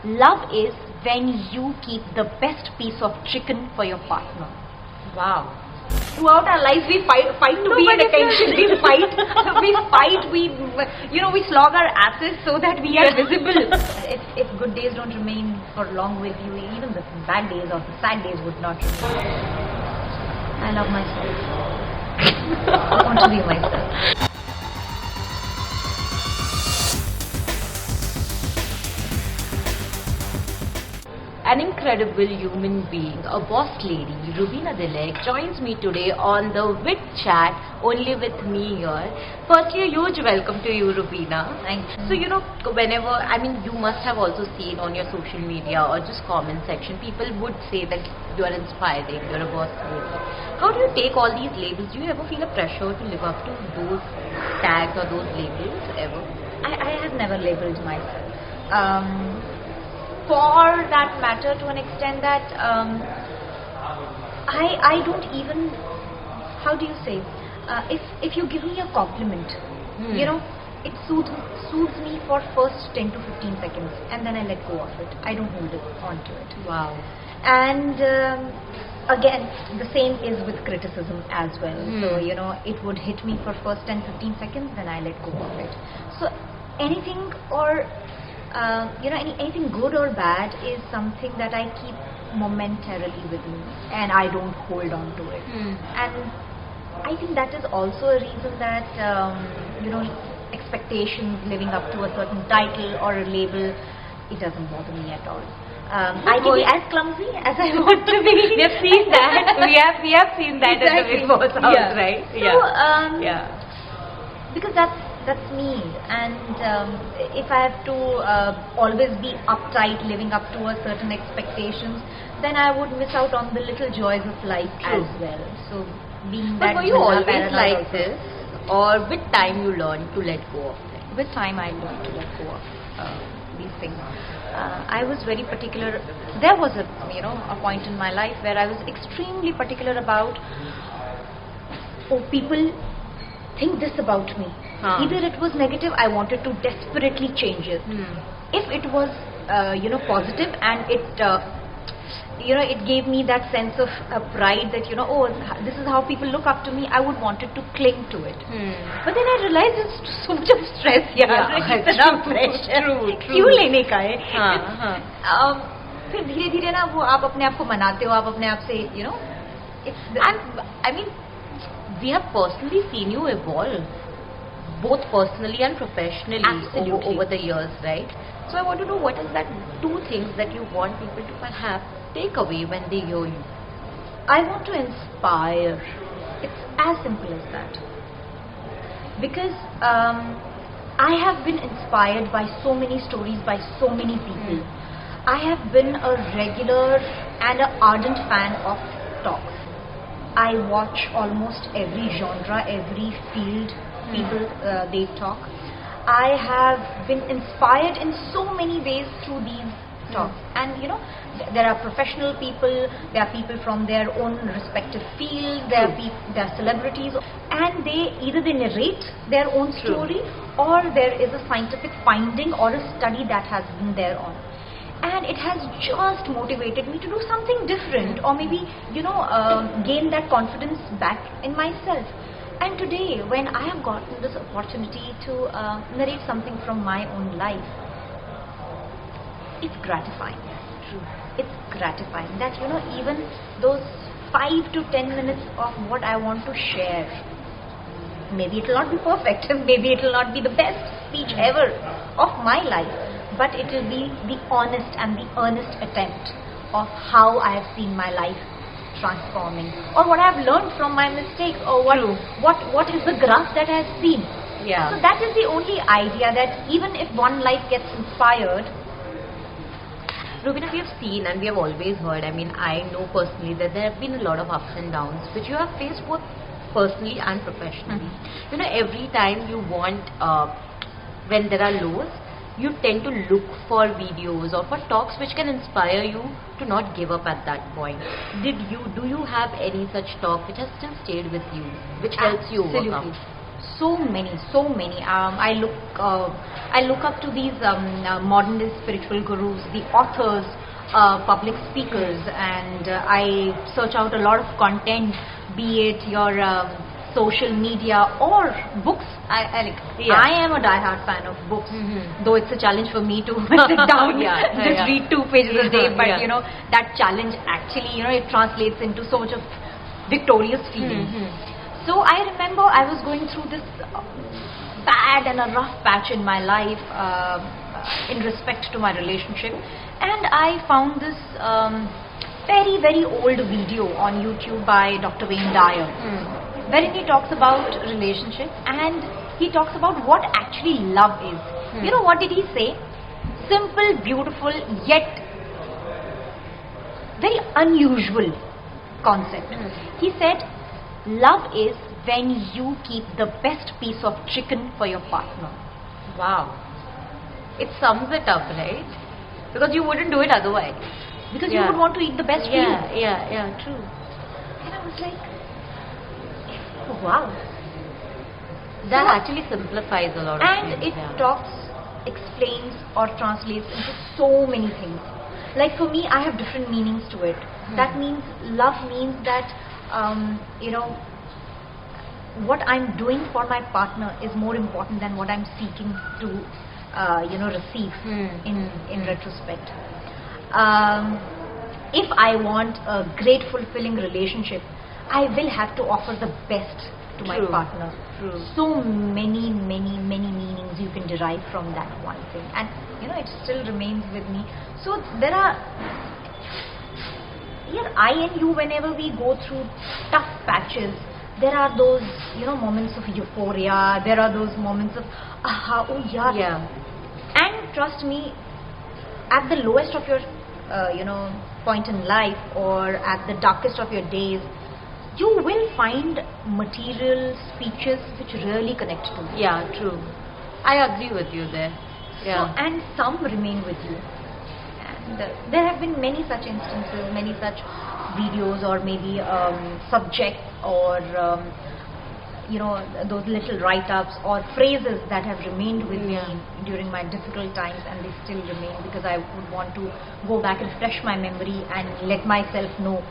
Love is when you keep the best piece of chicken for your partner. Wow. Throughout our lives, we fight to be in attention. We fight. We slog our asses so that we are visible. If good days don't remain for long with you, even the bad days or the sad days would not remain. I love myself. I want to be myself. An incredible human being, a boss lady, Rubina Dilaik, joins me today on the WitChat, only with me here. Firstly, a huge welcome to you, Rubina. Thank you. So, whenever, you must have also seen on your social media or just comment section, people would say that you are inspiring, you're a boss lady. How do you take all these labels? Do you ever feel a pressure to live up to those tags or those labels ever? I have never labeled myself. For that matter, to an extent that I don't even, how do you say, if you give me a compliment, it soothes me for first 10 to 15 seconds and then I let go of it. I don't hold it onto it. Wow. And again, the same is with criticism as well. So, it would hit me for first 10-15 seconds, then I let go of it. So anything or anything good or bad is something that I keep momentarily with me and I don't hold on to it. And I think that is also a reason that expectations living up to a certain title or a label, it doesn't bother me at all. I can be as clumsy as I want to be. We have seen that. We have seen that at the Bigg Boss house, right? So, because that's me, and if I have to always be uptight, living up to a certain expectations, then I would miss out on the little joys of life as well. So being but that. were you always like this, or with time you learned to let go of things? With time I learned to let go of these things. I was very particular. There was a point in my life where I was extremely particular about, people think this about me. Either it was negative, I wanted to desperately change it. If it was positive and it gave me that sense of pride that this is how people look up to me, I would wanted to cling to it. But then I realized it's so much of stress. क्यों लेने का है? फिर धीरे-धीरे ना वो आप अपने आप को मनाते हो, आप अपने आप से we have personally seen you evolve, both personally and professionally over the years, right? So I want to know, what is that 2 things that you want people to perhaps take away when they hear you? I want to inspire. It's as simple as that. Because I have been inspired by so many stories, by so many people. I have been a regular and an ardent fan of talks. I watch almost every genre, every field people they talk. I have been inspired in so many ways through these talks. And there are professional people, there are people from their own respective field, there are celebrities, and either they narrate their own story or there is a scientific finding or a study that has been there on. And it has just motivated me to do something different, or maybe gain that confidence back in myself. And today, when I have gotten this opportunity to narrate something from my own life, it's gratifying. It's gratifying that even those 5 to 10 minutes of what I want to share, maybe it will not be perfect, maybe it will not be the best speech ever of my life, but it will be the honest and the earnest attempt of how I have seen my life transforming, or what I have learned from my mistakes, or what is the graph that I have seen. So that is the only idea, that even if one life gets inspired. Rubina, we have seen and we have always heard, I know personally that there have been a lot of ups and downs which you have faced both personally and professionally. Every time you want, when there are lows, you tend to look for videos or for talks which can inspire you to not give up at that point. Do you have any such talk which has still stayed with you, which helps you overcome? So many. I look up to these modern day spiritual gurus, the authors, public speakers, and I search out a lot of content, be it your social media or books. I am a diehard fan of books, though it's a challenge for me to sit down just read 2 pages a day. But that challenge actually, it translates into so much of victorious feeling. So I remember I was going through this bad and a rough patch in my life in respect to my relationship, and I found this very, very old video on YouTube by Dr. Wayne Dyer, wherein he talks about relationship and he talks about what actually love is. You know, what did he say? Simple, beautiful, yet very unusual concept. He said, love is when you keep the best piece of chicken for your partner. Wow. It sums it up, right? Because you wouldn't do it otherwise. Because you would want to eat the best for you. Yeah, true. And I was like, oh, wow. That actually simplifies a lot of things. And it talks, explains or translates into so many things. Like for me, I have different meanings to it. That means, love means that, what I'm doing for my partner is more important than what I'm seeking to, receive in retrospect. If I want a great, fulfilling relationship, I will have to offer the best to my partner. So many meanings you can derive from that one thing, and it still remains with me. So there are, I and you, whenever we go through tough patches, there are those moments of euphoria, there are those moments of and trust me, at the lowest of your point in life, or at the darkest of your days, you will find material speeches which really connect to you. Yeah, true. I agree with you there. Yeah. So, and some remain with you. And there have been many such instances, many such videos, or maybe subjects, or those little write-ups or phrases that have remained with me during my difficult times, and they still remain, because I would want to go back and refresh my memory and let myself know.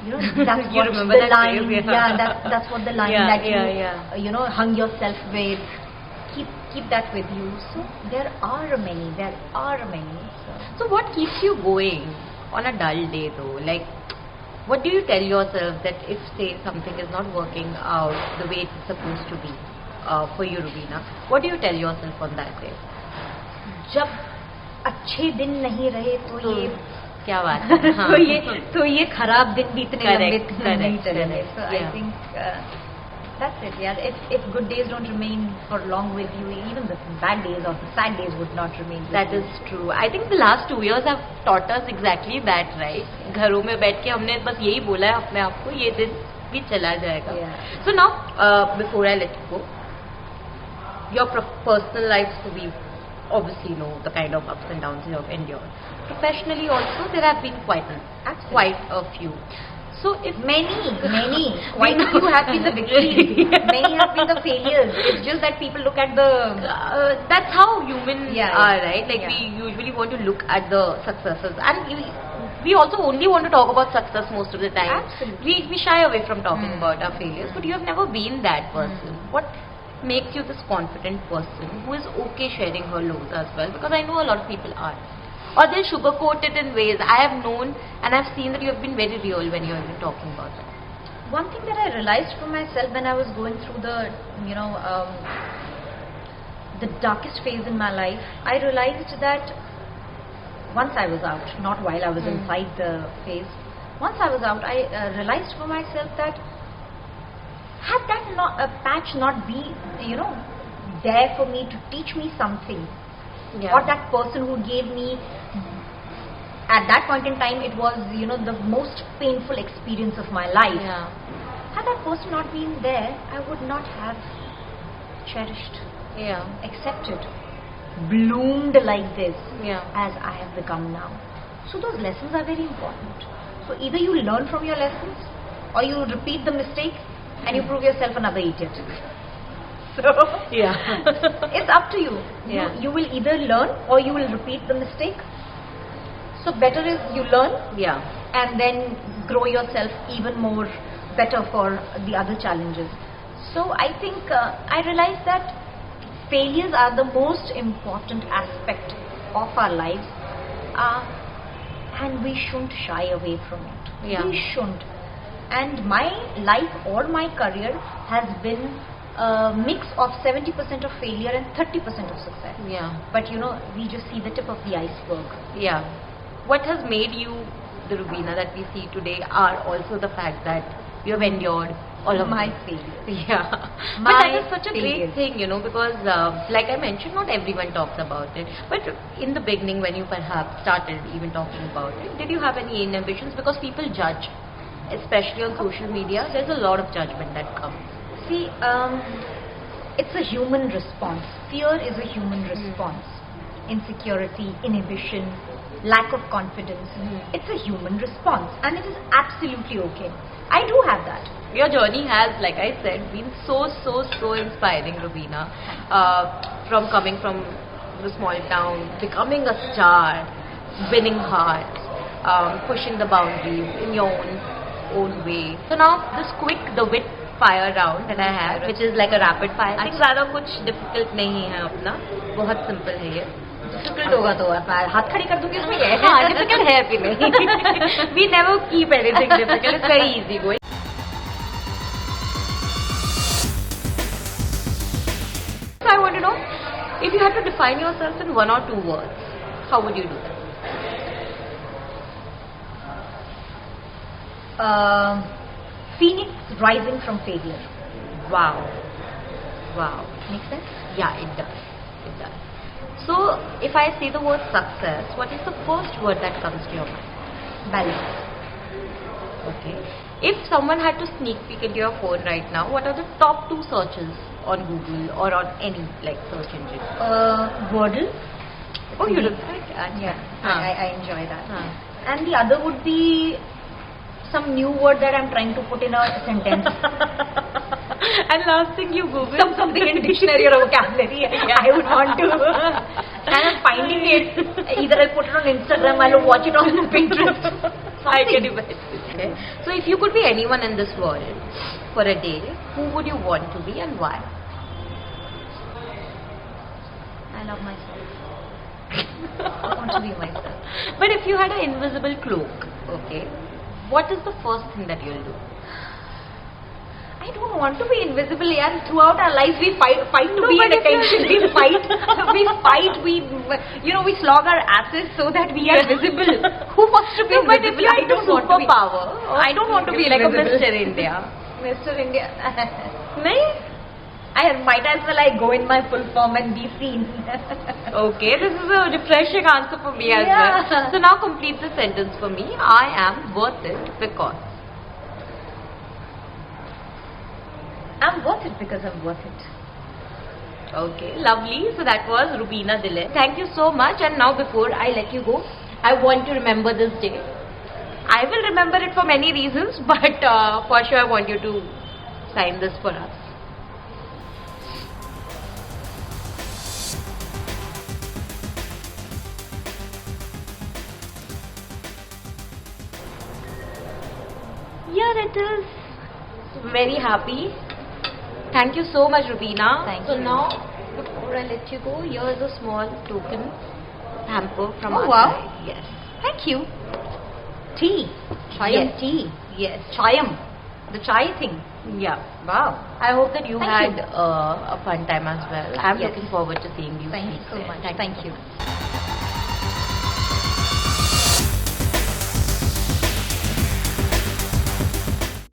That's what the line. That's what the line that you hung yourself with. Keep that with you. So there are many. So what keeps you going on a dull day though? Like, what do you tell yourself that if, say, something is not working out the way it's supposed to be for you, Rubina? What do you tell yourself on that day? जब अच्छे दिन नहीं रहे तो ये क्या बात है? तो ये खराब दिन भी इतने लंबे नहीं चले. So I think that's it. Yeah, if good days don't remain for long with you, even the bad days or the sad days would not remain. That is true. I think the last 2 years have taught us exactly that, right? घरों में बैठ के हमने बस यही बोला है अपने आप को, ये दिन भी चला जाएगा. So now, before I let you go, your personal life, so we obviously know the kind of ups and downs you have endured. Professionally also, there have been quite a few. So if many, quite a few have been the victories, many have been the failures. It's just that people look at the... that's how humans are, right? Like we usually want to look at the successes, and we also only want to talk about success most of the time. Absolutely. We shy away from talking about our failures, but you have never been that person. What makes you this confident person who is okay sharing her lows as well? Because I know a lot of people are. Or they'll sugarcoat it in ways. I have known and I've seen that you have been very real when you have been talking about it. One thing that I realized for myself when I was going through the, the darkest phase in my life, I realized that once I was out, not while I was inside the phase, once I was out, I realized for myself that had that patch not be, there for me to teach me something, or that person who gave me, at that point in time, it was, the most painful experience of my life. Had that person not been there, I would not have cherished, accepted, bloomed like this as I have become now. So those lessons are very important. So either you learn from your lessons, or you repeat the mistake and you prove yourself another idiot. So Yeah. it's up to you. Yeah. You will either learn or you will repeat the mistake. So better is you learn Yeah. and then grow yourself even more better for the other challenges. So I think I realized that failures are the most important aspect of our lives, and we shouldn't shy away from it. Yeah. We shouldn't. And my life or my career has been a mix of 70% of failure and 30% of success. Yeah. But we just see the tip of the iceberg. Yeah. What has made you the Rubina that we see today are also the fact that you have endured all of My them. failures. Yeah. But My that is such a great failures. thing, because like I mentioned, not everyone talks about it. But in the beginning, when you perhaps started even talking about it, did you have any inhibitions? Because people judge, especially on social media. There's a lot of judgment that comes. See, it's a human response. Fear is a human response. Insecurity, inhibition, lack of confidence. It's a human response, and it is absolutely okay. I do have that. Your journey has, like I said, been so inspiring, Rubina. From coming from the small town, becoming a star, winning hearts, pushing the boundaries in your own way. So now this the wit fire round that I have, which is like a rapid fire. I think ज़्यादा कुछ difficult नहीं है अपना, बहुत simple है ये. Difficult होगा तो हाथ खड़ी कर दूंगी उसमें ये. हाँ, difficult है भी नहीं. We never keep anything difficult. It's very easy going. So I want to know, if you had to define yourself in 1 or 2 words, how would you do that? Phoenix rising from failure. Wow. Makes sense? Yeah, it does. It does. So, if I say the word success, what is the first word that comes to your mind? Balance. Okay. If someone had to sneak peek into your phone right now, what are the top 2 searches on Google or on any search engine? Wordle. Oh, you look right. Yeah, I enjoy that. And And the other would be some new word that I'm trying to put in a sentence. last thing you Google Something in dictionary or vocabulary. I would want to. And I'm finding it. Either I put it on Instagram, I'll watch it on Pinterest. I can imagine. Okay. So if you could be anyone in this world for a day, who would you want to be and why? I love myself. I want to be myself. But if you had an invisible cloak, okay, what is the first thing that you'll do? I don't want to be invisible, yaar. Throughout our lives, we fight to be in but if attention. We fight, we slog our asses so that we are visible. Who wants to be No, but if invisible? you had the superpower, I don't want to be like a invisible. Mr. India. Mr. India. I might as well go in my full form and be seen. Okay, this is a refreshing answer for me as Yeah. well. So now complete the sentence for me. I am worth it because. I'm worth it because I'm worth it. Okay, lovely. So that was Rubina Dilaik. Thank you so much. And now before I let you go, I want to remember this day. I will remember it for many reasons, but for sure I want you to sign this for us. Here it is. Very happy. Thank you so much, Rubina. Thank so you. now, before I let you go, here is a small token hamper from Oh, our wow. side. Yes. Thank you. Tea. Chayam Yes. tea. Yes. Chayam. The chai thing. Yeah. Wow. I hope that you Thank had you. a fun time as well. I'm Yes. looking forward to seeing you. Thank you speak so there. much. Thank you.